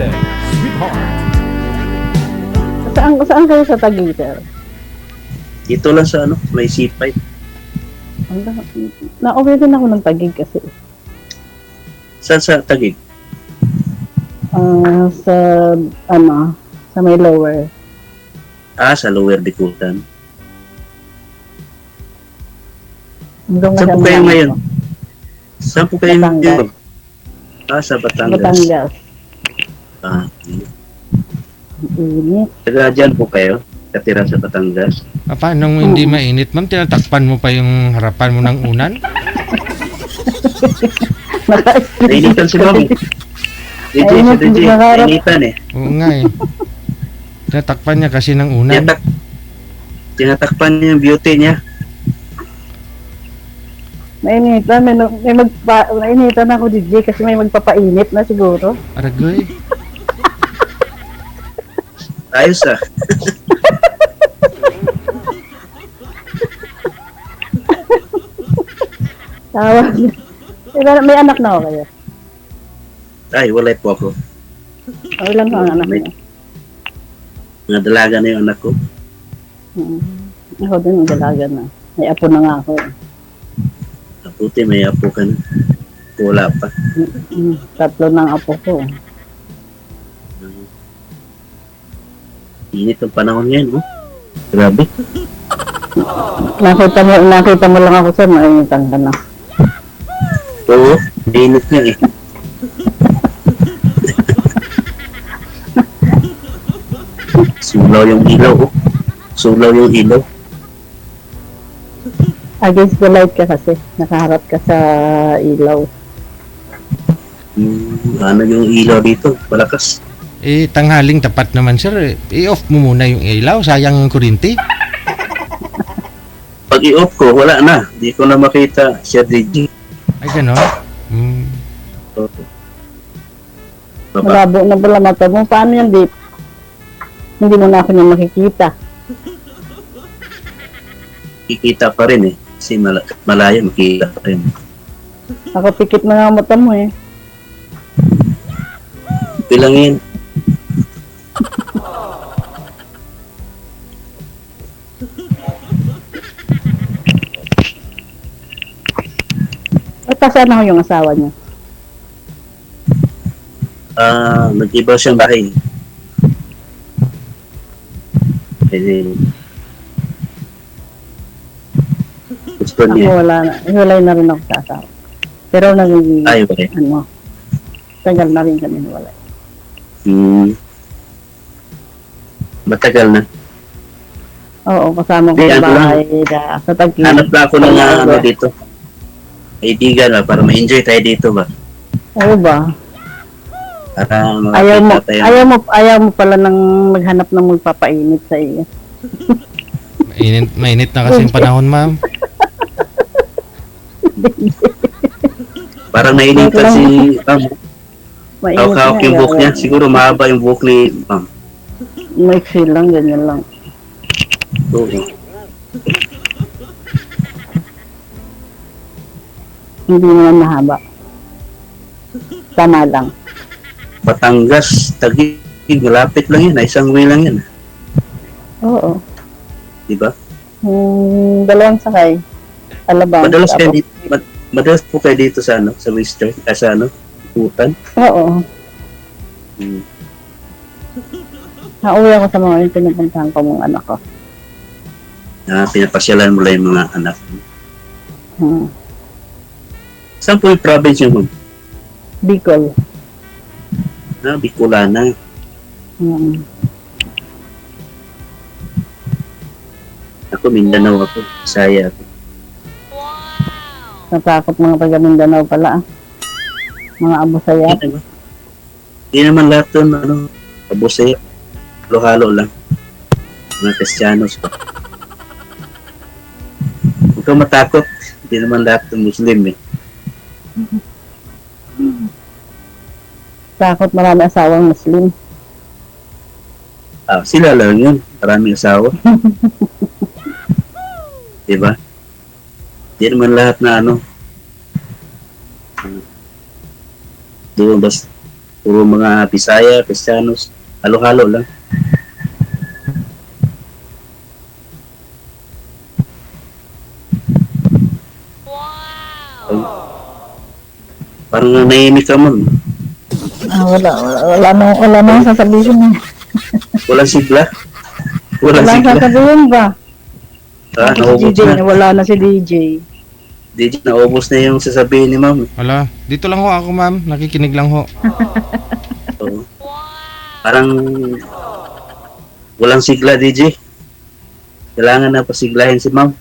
birthday, sweetheart. Saan kayo sa Taguig, sir? Dito lang sa may C5. Na-okay din ako ng Taguig kasi. Saan sa Taguig? Sa, sa may lower. Sa Lower Bikutan. Doon Saan po kasi kayo ang- ngayon? Saan po kayo Batangas. ngayon? Sa Batangas. Batangas. Okay. Init. Taga dyan po kayo? Katira sa Batangas? Paano hindi mainit, ma'am? Tinatakpan mo pa yung harapan mo ng unan? Nainitan si Mami. DJ, Ay, si DJ. nakaharap. Nainitan eh. Oo nga eh. Tinatakpan niya kasi ng unan. Tinatakpan niya yung beauty niya. Nainitan. Nainitan ako, DJ, kasi may magpapainit na siguro. Aragoy. Ayos ah. Tawa. May anak na ako kayo. Ay, wala po ako. Ilan pa ang anak May- niya? Mga dalaga na yung anak ko. Ako din ang dalaga na. May apo na nga ako. Buti may apo ka na. Wala pa. Tatlo ng apo ko. Init ang panahon ngayon, oh. Grabe. Nakita mo lang ako sir, nainitan ka na. Oo, init nga eh. Sulaw yung ilaw, oh. Sulaw yung ilaw. Against the light ka kasi. Nakaharap ka sa ilaw. Ano yung ilaw dito? Malakas. Tanghaling tapat naman, sir. I-off mo muna yung ilaw. Sayang yung kurinti. Pag i-off ko, wala na. Di ko na makita siya DJ. Ay, gano'n? Baba. Malabo na pala mata mo. Paano yan, Dip? Hindi mo na ako niya makikita. Kikita pa rin eh. Kasi malayo, makikita pa rin. Ako pikit na nga ang mata mo eh. Bilangin. At saan ako yung asawa niya? Nag-iba siyang bahay. Eh, gusto Ako niya. wala na. Hiwalay na rin ako sa asawa. Pero naging, Ay, okay. tagal na rin kami hiwalay. Matagal na. Oo, kasama ko Hindi, sa ano lang. bahay sa Taguig. Hanap na ako ng dito. Kaibigan ba, para ma-enjoy tayo dito ba? Oo ba? Para Ayaw mo pala nang maghanap ng magpapainit sa iyo. Mainit na kasi yung panahon, ma'am. Parang nainitan si Ma'am. Mainit Hawak-hawak nga, yung buhok niya. ayaw. Siguro mahaba yung buhok ni Ma'am. Maiksi lang, ganyan lang. Oo. Hindi naman mahaba. Tama lang. Batangas, Taguig, malapit lang yan. Isang way lang yan. Oo. Diba? Dalawang sakay. Alabang. Madalas kayo dito, madalas po kayo dito sa sa Western, sa Putan. Oo. Hmm. Nauwi ako sa mga yung pinupuntahan ko mong anak ko. Pinapasyalan mo lang yung mga anak. Hmm. Saan po yung province yung Ma'am? Bicol. Bicolana. Hmm. Ako, Mindanao ako. Bisaya ako. Natakot mga taga Mindanao pala. Mga abusayat. Hindi naman lahat doon, abusaya. Halo-halo lang. Mga Kristiyanos pa. Huwag kang matakot. Hindi naman lahat ng Muslim eh. Takot marami asawang Muslim. Sila lang yun. Maraming asawa. Diba? Hindi naman lahat na doon Puro mga Bisaya, Kristiyanos, halo-halo lang. Parang nahimik ka, ma'am. Wala nang sasabihin mo. Walang sigla. Walang Wala nang sigla. sasabihin ba? Ah, Si naubos DJ, na. wala na si DJ. DJ, naubos na yung sasabihin ni ma'am. Wala. Dito lang ho ako, ma'am. Nakikinig lang ho. So, parang walang sigla, DJ. Kailangan na pasiglahin si ma'am.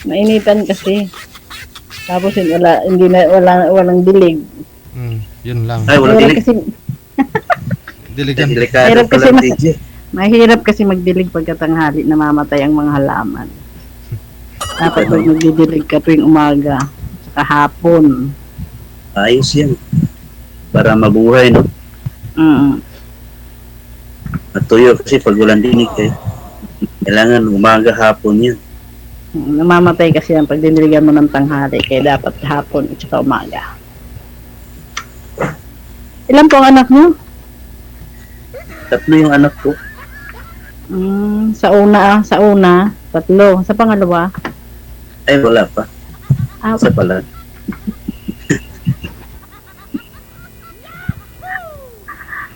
Mainitan kasi. Tapos walang dilig. Yun lang. Ay, walang Mahirap dilig. kasi, Diligan. Delikado Mahirap pala, kasi DJ. mahirap kasi magdilig pagkatanghali, namamatay ang mga halaman. Dapat pag magdidilig ka tuwing umaga, saka hapon. Ayos yan. Para mabuhay, no? Mm. At tuyo kasi pag walang dinig, kailangan umaga, hapon yan. Namamatay kasi yan pag diniligan mo ng tanghali, kaya dapat hapon at saka umaga. Ilan po ang anak mo? 3 yung anak ko. Sa una, 3. Sa pangalawa, Ay, wala pa. Isa pala.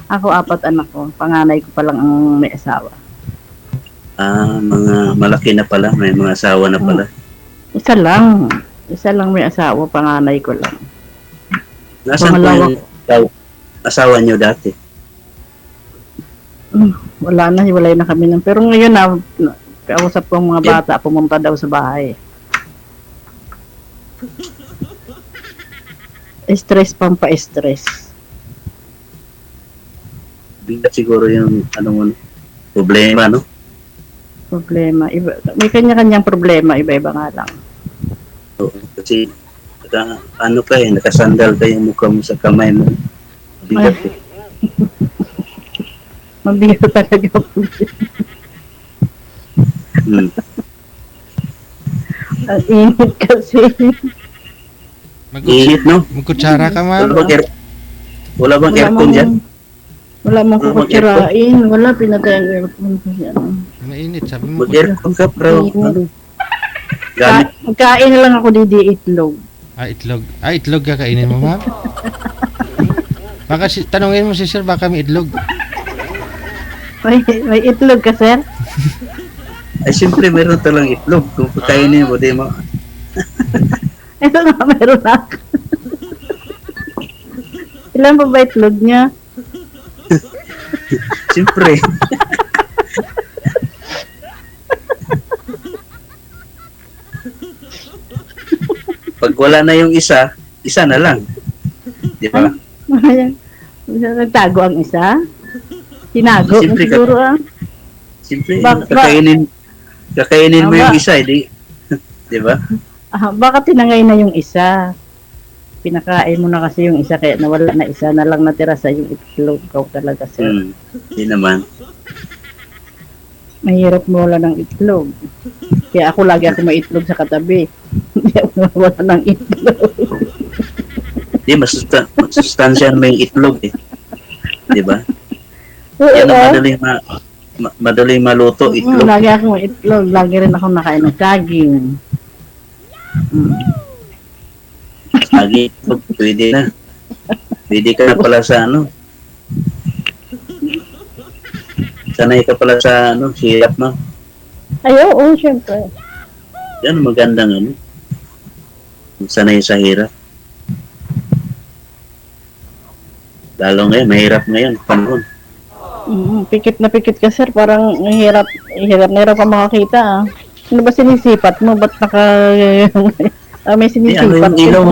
ako 4 anak ko. Panganay ko pa lang ang may asawa. Mga malaki na pala. May mga asawa na pala. Isa lang may asawa, panganay ko lang. Nasaan po Pangalawa yung asawa niyo dati? Wala na, hiwalay na kami ng. Pero ngayon kausap ko ang mga bata, pumunta daw sa bahay. Stress, pampa-stress. Bigat siguro yung problema, no? Problema. May kanya-kanyang problema, iba-iba nga lang. So, kasi nakasandal ka yung mukha mo sa kamay mo. Bigat eh. Mabigat talaga po. Ang init kasi. Init, no? Magkutsara ka, ma'am. Wala bang aircon dyan? Wala mong kukutsirain. Wala, pinatay ang aircon ko siya. Mainit, sabi mo. Mag-aircon ka, bro. Gamit. Magkain na lang ako itlog. Itlog. Itlog kakainin mo, ma'am? Baka tanungin mo si sir, baka may itlog. May itlog ka, sir? Ay, siyempre, meron talang itlog. Kung pagkainin mo, di mo. Ito nga, meron na. Ilan pa ba itlog niya? Siyempre. Pag wala na yung isa na lang. Di ba? Nagtago ang isa? Tinago mo Siyempre, siguro Siyempre, Bak- kakainin mo yung Aba. isa, di ba? Baka tinangay na yung isa. Pinakain mo na kasi yung isa, kaya nawala na isa na lang natira sa yung itlog. Ikaw talaga, sir. Hindi naman. Mahirap mo wala ng itlog. Kaya lagi ako may itlog sa katabi. Hindi ako wala ng itlog. Di, masustansya mo yung itlog eh. Di ba? Oo, Yan ang madaling maluto, itlog. Lagi ako may itlog. Lagi rin ako nakain ng saging. Lagi itlog, pwede na. Pwede ka na pala sa sanay ka pala sa hirap mo. Ay, oo, syempre. Yan, magandang sanay sa hirap. Lalo ngayon, mahirap ngayon, panahon. Pikit na pikit ka, sir. Parang hirap na hirap ka makakita. Ano ba sinisipat mo? Ba't may sinisipat? Yung ilaw?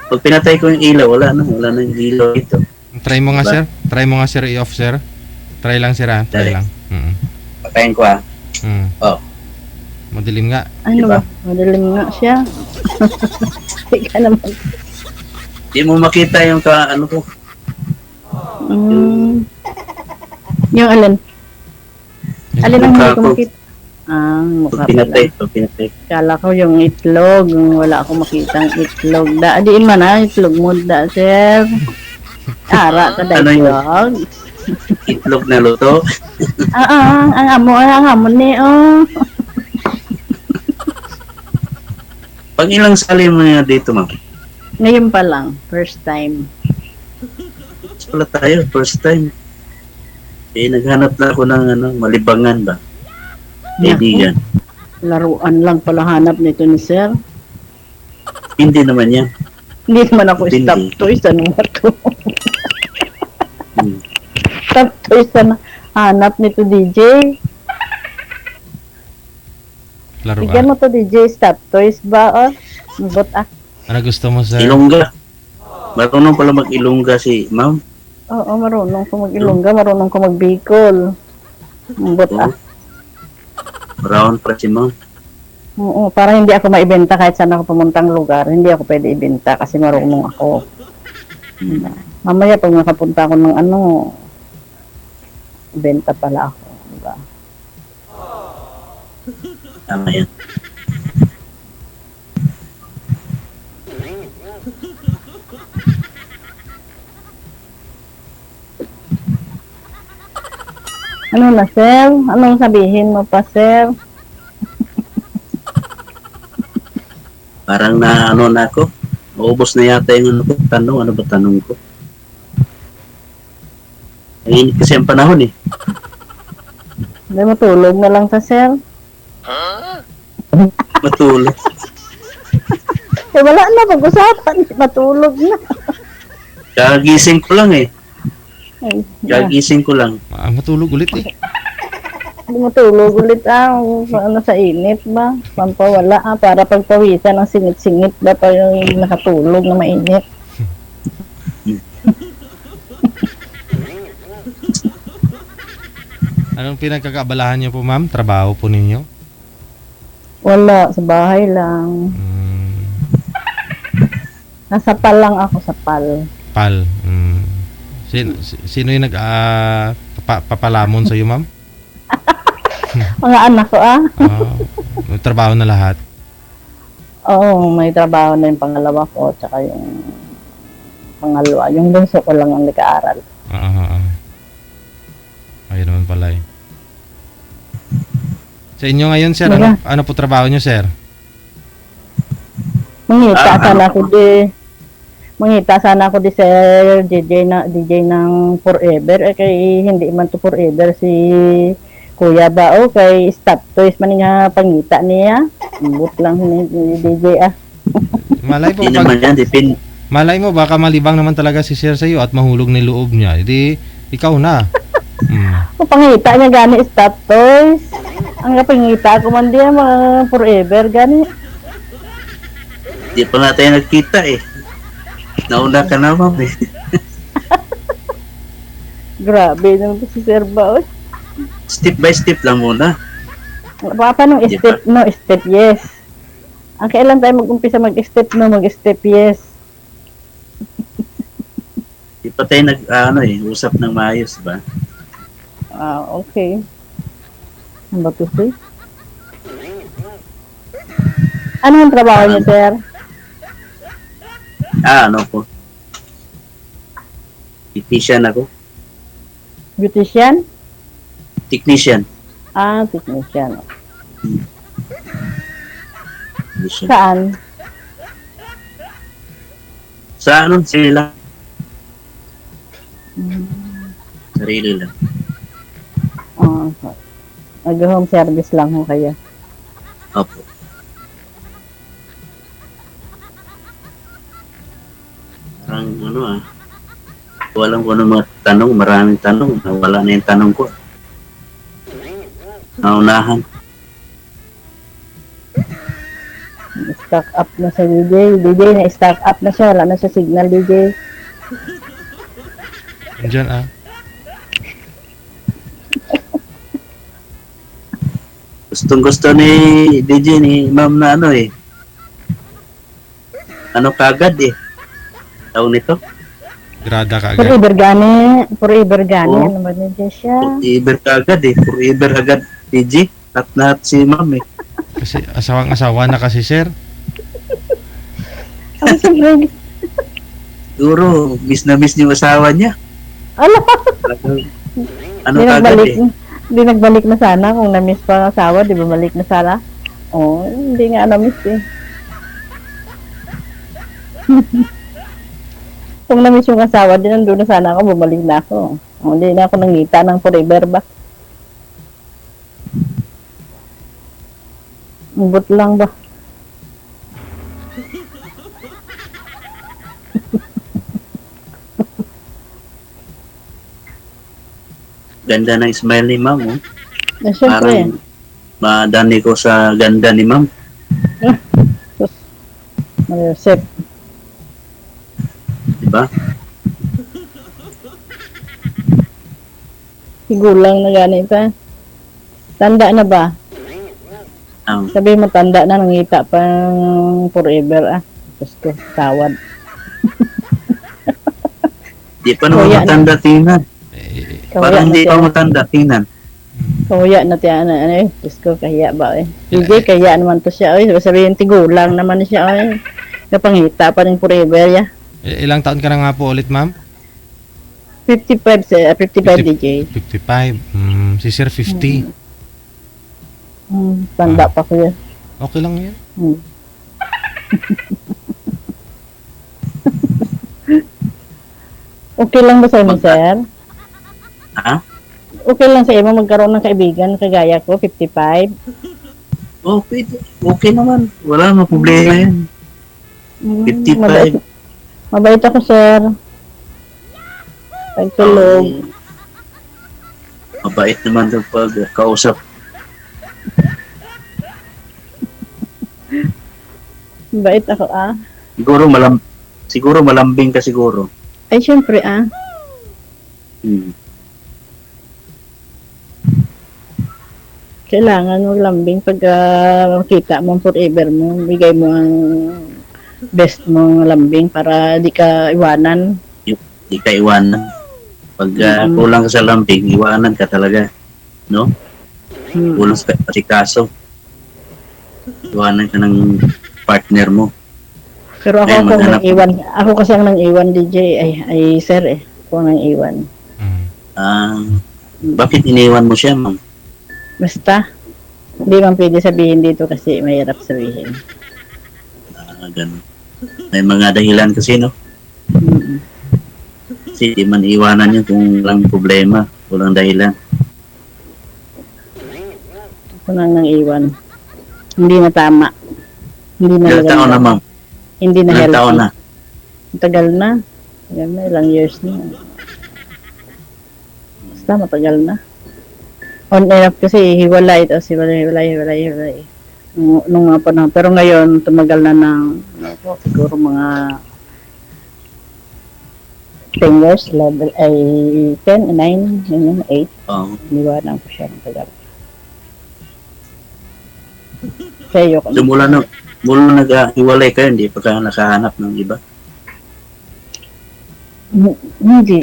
Pag pinatay ko yung ilaw, wala na yung ilaw dito. Try mo nga, Diba? sir. Try mo nga, sir, i-off, sir. Try lang, sir, ha? Try Dali. lang. Patayin ko Oh. Madilim nga. Ano Diba? ba? Madaling nga siya. Ika naman. Di mo makita yung ko. Yung alin? Alin ang hindi ko mukha ko. makita? Mukha Pag pinatay, pala. pag pinatay. Kala ko yung itlog. Wala akong makitang itlog. Diin man itlog mo da, sir. Ara ka da Ano yun? itlog. Itlog na luto. Ang amo ni, oh. Pag ilang sali mo nga dito, ma'am? Ngayon pa lang, first time. Wala tayo, first time. Naghanap na ako ng malibangan ba? Kaibigan. Laruan lang pala hanap nito ni sir. Hindi naman yan. Hindi naman ako Hindi. stop toys. Ano ba to? Hmm. Stop toys na hanap nito, DJ. Bigyan Laruan. mo to, DJ. Stop toys ba? Mabot Ano gusto mo, sir? Ilongga. Marunong pala mag-ilongga si ma'am. Oo, marunong ko mag-Ilongga. Marunong ko mag-Bicol. Mabot Brown pa si ma'am. Oo, para hindi ako maibenta kahit saan ako pumuntang lugar. Hindi ako pwede ibenta kasi marunong ako. Mamaya pag nakapunta ako ng ibenta pala ako. Diba? Tama yan. Ano na, sir? Anong sabihin mo pa, sir? Parang na ako. Maubos na yata yung tanong. Ano ba tanong ko? Ang init kasi ang panahon eh. Hindi mo tulog na lang sa sir. Matulog. Wala na pag-usapan. Matulog na. Kagising ko lang eh. Ay, Kagising ko lang. Matulog ulit eh. Hindi mo tulog ulit sa init ba? Pampawala para pagpawisan ng singit-singit ba pa yung nakatulog na mainit. Anong pinagkakabalahan niyo po, ma'am? Trabaho po ninyo? Wala, sa bahay lang. Nasa pal lang ako, sa pal. Pal. Sino yung papalamon sa iyo, ma'am? Mga anak ko May trabaho na lahat. Oo, may trabaho na yung pangalawa ko, tsaka yung pangalawa. Yung bunso ko lang ang nag-aaral. Ayun naman pala eh. Sa inyo ngayon, sir, Diba? ano po trabaho niyo, sir? Mangita sana ako di sir DJ ng Forever kay hindi man to Forever si Kuya Bao kay Stop Toys man nga pangita niya. But lang ni DJ Malay po Hindi naman yan. malay mo baka malibang naman talaga si sir sa iyo at mahulog ni loob niya. Hindi ikaw na. Kung pangita niya gani Stop Toys. Ang pangita ko man diya mga Forever gani. Hindi pa nga tayo nagkita eh. Nauna ka na, ma'am eh. Grabe naman to si Sir Bao. Step by step lang muna. Paano step no, step yes. Ang kailan tayo mag-umpisa mag-step no, mag-step yes. Hindi pa tayo usap ng maayos ba? Okay. Ano ba to, sir? Ano ang trabaho niyo, sir? Ano po? Technician ako. Beautician? Technician. Technician. Technician. Saan? Sa sarili lang. Sarili lang. Nag-home service lang ho kayo. Opo. Parang walang ko ng mga tanong, maraming tanong. Wala na yung tanong ko. Naunahan. Stock up na sa DJ. DJ na stock up na siya. Wala na sa signal, DJ. Diyan Gustong gusto ni DJ ni ma'am na kagad eh. Tawag nito? Grada ka agad. Forever gani. Oo. Ano ba niya siya? Forever kagad eh. Forever agad DJ. Lahat si ma'am eh. Kasi asawang-asawa na kasi, sir. Ako siyempre, Siguro, miss na miss niyo yung asawa niya. ala, Ano di kagad nagbalik, eh. di nagbalik na sana kung na-miss pa ang asawa, di ba balik na sana? Oo, hindi nga na-miss eh. Kung na-miss yung asawa, di nandun na sana ako, bumalik na ako. O, hindi na ako nangita ng forever ba? Ubot lang ba? Ganda ng smile ni ma'am. Oh. Eh, syempre, Parang madani ko sa ganda ni ma'am. Mariusep. Diba? Sigulang na ganito. Tanda na ba? Sabi mo, tanda na, nangita pa ng forever ah. Tapos ko, tawad. Di pa naman Kuya, matanda tingnan. Parang hindi pa matanda tingnan. Kuya na tiyan na, ano eh. Tapos ko, kahiya ba eh. Hindi, kahiya naman to siya eh. Sabihin, tigulang naman siya eh. Napangita pa ng forever ya. Ilang taon ka na nga po ulit, ma'am? 55 DJ. 55. Si sir, 50. Tanda pa ko yan. Okay lang yan. Okay lang ba sa inyo, sir? Ha? Okay lang sa inyo magkaroon ng kaibigan kagaya ko, 55? Okay, okay naman. Wala namang problema yan. 55. Mabait ako, sir. Pagtulog. Mabait naman daw pag kausap. Mabait ako, ah. Siguro malambing ka siguro. Ay, syempre, ah. Kailangan mo lambing pag makita mo forever mo, bigay mo ang best mong lambing para di ka iwanan. Di ka iwanan. Pag kulang ka sa lambing, iwanan ka talaga. No? Kulang sa asikaso. Iwanan ka ng partner mo. Pero ako Ay, kung maghanap. nang iwan, ako kasi ang nang iwan DJ ay sir eh. Ako nang iwan. Bakit iniwan mo siya, ma'am? Basta hindi man pwede sabihin dito kasi mahirap sabihin. Ganun. May mga dahilan kasi, no? Mm. Kasi di man iwanan yun kung walang problema, walang dahilan. Ako nang iwan. Hindi na tama. Hindi na Ilang taon na, maganda. ma'am? Hindi na Ilang healthy. taon na? Matagal na. Matagal na, ilang years na. Basta matagal na. On and off kasi hiwalay. Tapos hiwalay. Nung mga panahon. Pero ngayon, tumagal na ng siguro mga 10 years. Level ay 10, 9, 8. Oo. Niwanan ko siya matagal. Kaya ko. So, mula nag-hiwalay kayo, hindi pa kayo nakahanap ng iba? Hindi.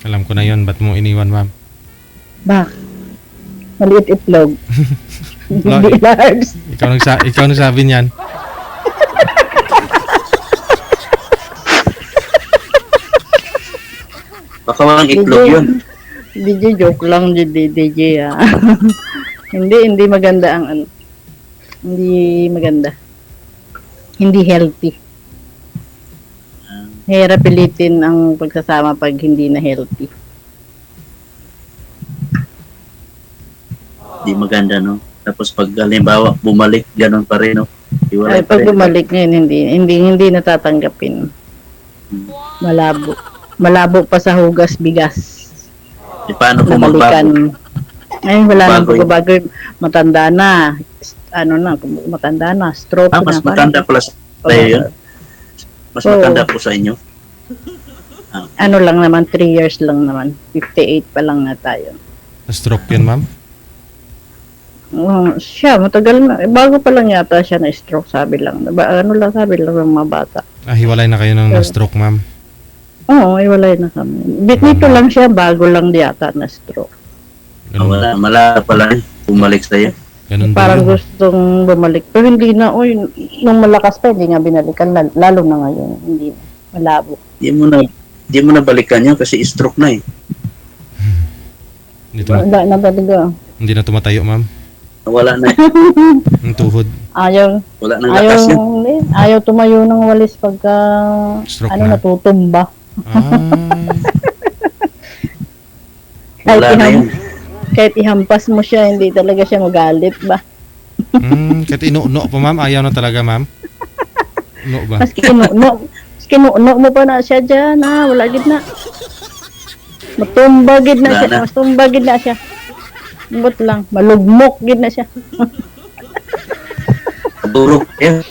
Alam ko na yon, ba't mo iniwan, ma'am? Bak. Maliit itlog. Hindi large. Ikaw nagsabi niyan. Baka walang itlog yun. DJ joke lang DJ ah. hindi maganda ang ano. Hindi maganda. Hindi healthy. Hirap pilitin ang pagsasama pag hindi na healthy. Di maganda, no? Tapos pag halimbawa bumalik, ganun pa rin, no? Ay, pag bumalik ngayon, hindi natatanggapin. Malabo pa sa hugas bigas. E paano kung magbago? Nabalikan. Ay, wala nang Bago yun. pagbabago. Matanda na. Matanda na. Stroke na. Mas matanda pala sa tayo yun? Mas Oo. matanda po sa inyo? Ano lang naman, 3 years lang naman. 58 pa lang na tayo. Stroke yun, ma'am? Siya, matagal na. Bago pa lang yata siya na stroke, sabi lang. Sabi lang ng mga bata. Hiwalay na kayo ng na-stroke, ma'am? Oo, iwalay na kami. Dito lang siya, bago lang yata na stroke. Ganun ba? Wala pala. bumalik sa'yo. Ganun ba Parang yun? gustong bumalik. Pero hindi na, nung malakas pa, hindi nga binalikan. Lalo na ngayon, hindi na. Malabo. Di mo na balikan yun kasi stroke na eh. Wala na talaga. Hindi na tumatayo, ma'am. Wala na. Ang tuhod. Wala nang lakas yun. Ayaw tumayo ng walis pagka, Stroke ano, na. natutumba. Ah, Wala na yun. Kahit ihampas mo siya, hindi talaga siya magalit ba? kahit inu-no pa, ma'am. Ayaw na talaga, ma'am. No ba? Maski inuno mo pa na siya dyan, wala gid na. Matumba gid na Wala siya, na. matumba gid na siya. But lang, malugmok gid na siya. Madurog. Yeah.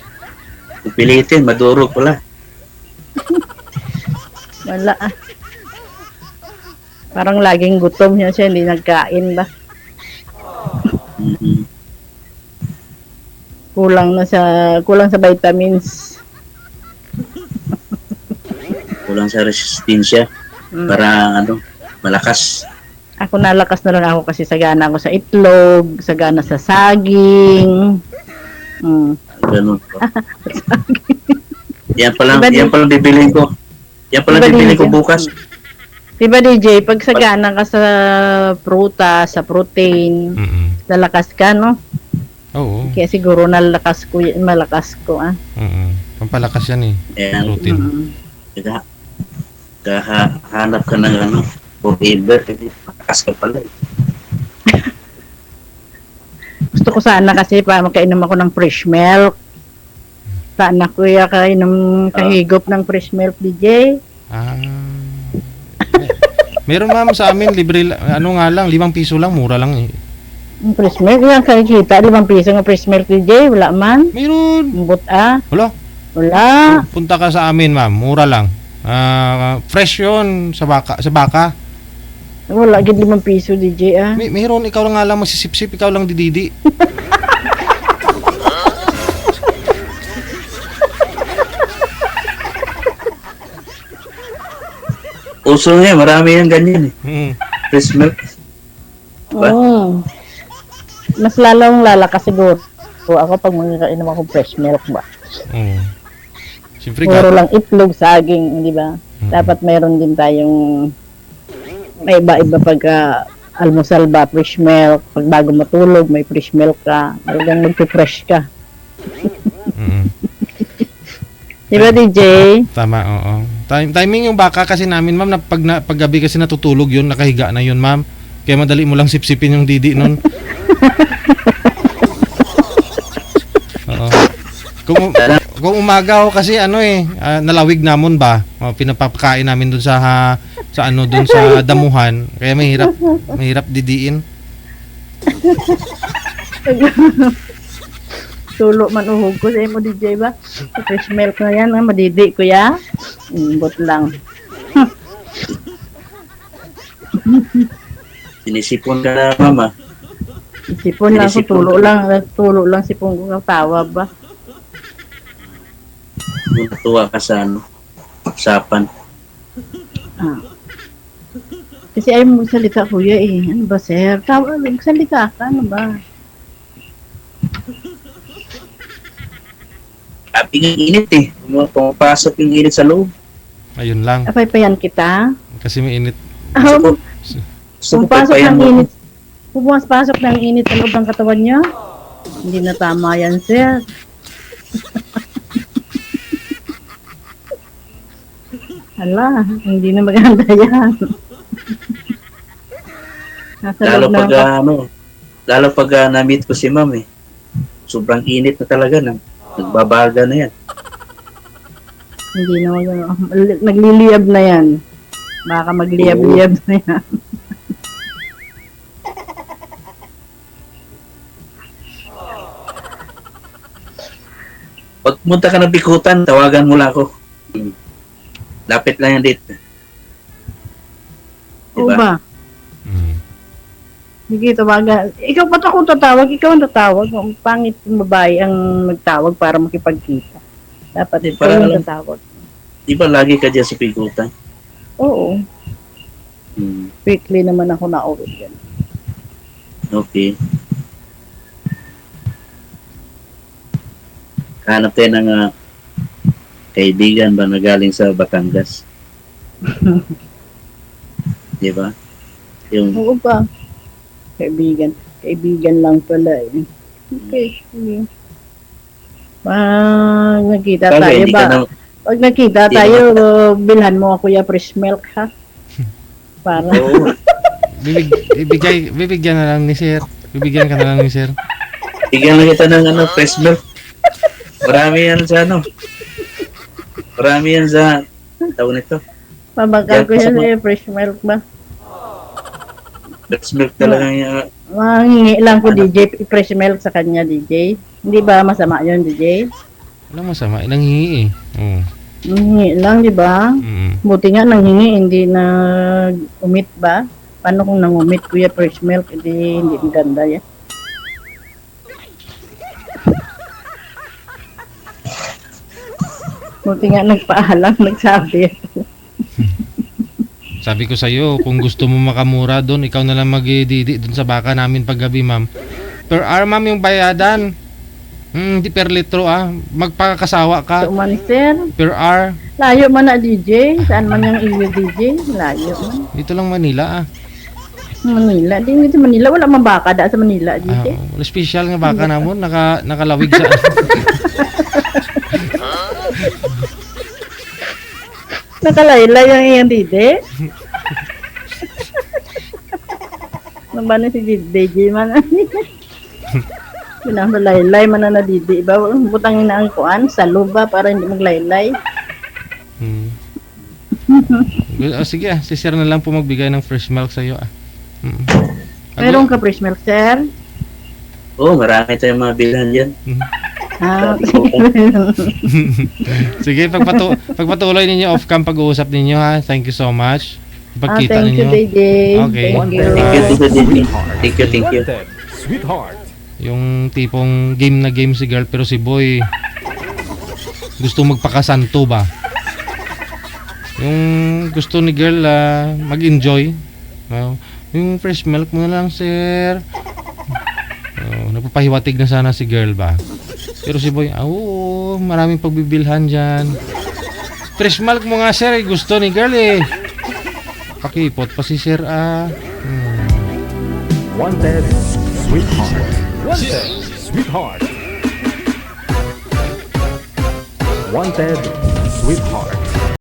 Pipilitin, madurog pala. Wala Parang laging gutom siya, hindi nagkain ba? Mhm. Kulang sa vitamins. Kulang sa resistensya para malakas. Ako nalakas na lang ako kasi sagana ako sa itlog, sagana sa saging. Ganun po. Yan Diba, pala bibilin ko. Yan pala Diba, bibilin ko DJ? bukas. Diba DJ, pag sagana ka sa prutas, sa protein, lalakas ka, no? Oo. Kaya siguro malakas ko. Pampalakas yan eh. Ayan. Protein. Hanap ka ng forever. Malakas ka pala eh. Gusto ko sana kasi pa makainom ako ng fresh milk. Sana kuya kahigop ng fresh milk, DJ. Meron, ma'am, sa amin libre ano nga lang, 5 piso lang, mura lang eh. Yung fresh milk, yan kakita, 5 piso ng fresh milk, DJ. Wala man. Meron. Wala. Punta ka sa amin, ma'am, mura lang. Fresh 'yon sa baka. Wala, gid 5 piso, DJ, Meron, ikaw lang nga lang masisipsip, ikaw lang dididi. Uso nga, marami yung ganyan eh. Fresh milk. Ba? Oo. Mas lalong lalakas siguro. Ako pag makikainom ako fresh milk ba. Oo. Siyempre, Puro lang itlog, saging, di ba? Dapat mayroon din tayong may iba-iba pag almusal ba, fresh milk. Pag bago matulog, may fresh milk ka. Talagang magpe-fresh ka. Di ba, DJ? Tama, oo. Timing yung baka kasi namin, ma'am, pag gabi kasi natutulog yun, nakahiga na yun, ma'am. Kaya madali mo lang sipsipin yung didi nun. Oo. Kung umaga ako kasi nalawig namon ba? Pinapakain namin dun sa dun sa damuhan. Kaya mahirap didiin. Tulo man uhog ko sa imo, DJ ba? Sa fresh milk na yan, madidi ko ya. Imbot lang. Sinisipon ka na, mama. Sipon lang ko, tulo lang sipon ko tawa ba? Natuwa ka sa usapan. Kasi ayaw mo magsalita, kuya eh. Ano ba, sir? Magsalita ka, ano ba? Happy ng init eh. Pumapasok yung init sa loob. Ayun lang. Apay-payan kita. Kasi may init. Gusto ko pagpayan mo. Pumasok ng init sa loob ng katawan niya. Hindi na tama yan, sir. Hala, hindi na maganda yan. Lalo pag na-meet ko si ma'am eh. Sobrang init na talaga nagbabaga na yan. Hindi na nagliliyab na yan. Baka magliyab-liyab na yan. Pag punta ka ng Bikutan, tawagan mo lang ako. Lapit lang yan dito. Oo ba? Sige, tawagan. Ikaw ba't ako tatawag? Ikaw ang tatawag. Pangit yung babae ang nagtawag para makipagkita. Dapat ikaw yung tatawag. Di ba lagi ka dyan sa Bikutan? Oo. Quickly naman ako na-uwi yan. Okay. hanap tayo ng kaibigan ba na galing sa Batangas. Di ba? Yung Oo pa. Kaibigan. Kaibigan lang pala eh. Okay. Sige. Pag nakita bagay, tayo hindi ba? ka na, Pag nakita Hindi tayo, bilhan mo ako ya fresh milk ha. Para. oo, Bibigyan na lang ni sir. Bibigyan ka na lang ni sir. bigyan na kita ng fresh milk. Marami yan sa Marami yan sa tawag nito. Pabakal ko Yan, yan eh, fresh milk ba? Fresh milk talaga yung Mangingi lang ko DJ, fresh milk sa kanya DJ. Hindi ba masama yun DJ? Walang masama. Ilang hingi eh. Oo. Mangingi lang, di ba? Buti nga nanghingi, hindi na umit ba? Paano kung nangumit kuya fresh milk, hindi maganda yan. Buti nga nagpaalam, nagsabi. Sabi ko sa'yo, kung gusto mo makamura doon, ikaw na lang magdidi doon sa baka namin paggabi, ma'am. Per hour, ma'am, yung bayadan. Hindi per litro, ah. Magpakasawa ka. So man sir, Per hour. layo man na DJ, saan man yung iyo DJ, layo man. Dito lang Manila, ah. Manila, di dito Manila, wala man baka da sa Manila Ah, DJ. wala special nga baka namon, nakalawig sa... Nakalaylay yung iyang DJ. Ano ba na si DJ man? Pinapalaylay man na DJ. Iba, butang na ang kuan, sa luba para hindi maglaylay. Sige, si sir na lang po magbigay ng fresh milk sa'yo, ah. Meron ka fresh milk, sir? Oo, marami tayong mga bilhan dyan. Ah, Sige, pagpatuloy ninyo off-cam pag-uusap ninyo, ha. Thank you so much. Pagkita thank you, ninyo. DJ. Okay. Thank you. Thank you, Tito Didi. Thank you. Wanted, sweetheart. Yung tipong game na game si girl pero si boy gusto magpakasanto ba? Yung gusto ni girl mag-enjoy. Yung fresh milk mo na lang, sir. Napapahiwatig na sana si girl ba? Pero si boy, oo, maraming pagbibilhan dyan. Fresh milk mo nga, sir, gusto ni girl eh. Pakipot pa si sir, Wanted, sweetheart. Wanted, sweetheart. Wanted, sweetheart.